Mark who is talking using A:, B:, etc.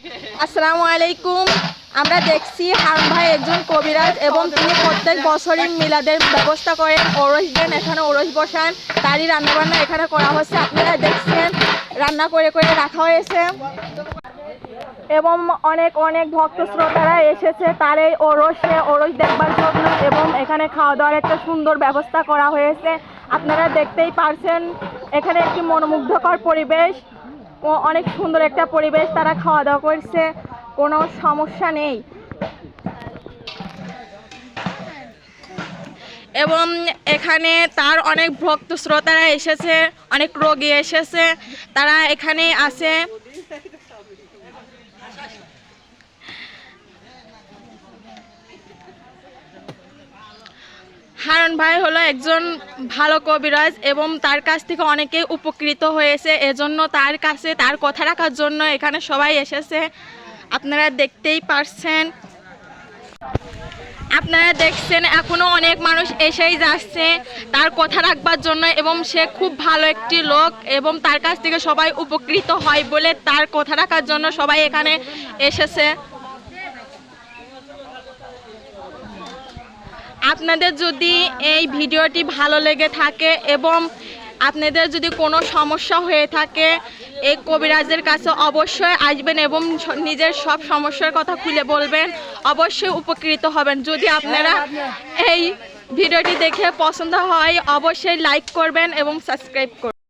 A: আসসালামু আলাইকুম। আমরা দেখছি হারুন ভাই একজন কবিরাজ এবং তিনি প্রত্যেক বছরই মিলাদের ব্যবস্থা করেন, ওরস দেন, এখানে ওরস বসান, তারই রান্নাবান্না এখানে করা হচ্ছে। আপনারা দেখছেন রান্না করে করে রাখা হয়েছে এবং অনেক অনেক ভক্ত শ্রোতারা এসেছে তার এই ওরস দেখবার জন্য এবং এখানে খাওয়া দাওয়ার একটা সুন্দর ব্যবস্থা করা হয়েছে। আপনারা দেখতেই পারছেন এখানে একটি মনোমুগ্ধকর পরিবেশ ও অনেক সুন্দর একটা পরিবেশ, তারা খাওয়া দাওয়া করছে, কোনো সমস্যা নেই। এবং এখানে তার অনেক ভক্ত শ্রোতারা এসেছে, অনেক রোগী এসেছে, তারা এখানে আছে। হারুন ভাই হলো একজন ভালো কবিরাজ এবং তার কাছ থেকে অনেকেই উপকৃত হয়েছে, এজন্য তার কাছে তার কথা রাখার জন্য এখানে সবাই এসেছে। আপনারা দেখতেই পারছেন, আপনারা দেখছেন এখনো অনেক মানুষ এসেই যাচ্ছে তার কথা রাখবার জন্য এবং সে খুব ভালো একটি লোক এবং তার কাছ থেকে সবাই উপকৃত হয় বলে তার কথা রাখার জন্য সবাই এখানে এসেছে। আপনাদের যদি এই ভিডিওটি ভালো লেগে থাকে এবং আপনাদের যদি কোনো সমস্যা হয়ে থাকে এই কবিরাজের কাছে অবশ্যই আসবেন এবং নিজের সব সমস্যার কথা খুলে বলবেন, অবশ্যই উপকৃত হবেন। যদি আপনারা এই ভিডিওটি দেখে পছন্দ হয় অবশ্যই লাইক করবেন এবং সাবস্ক্রাইব করবেন।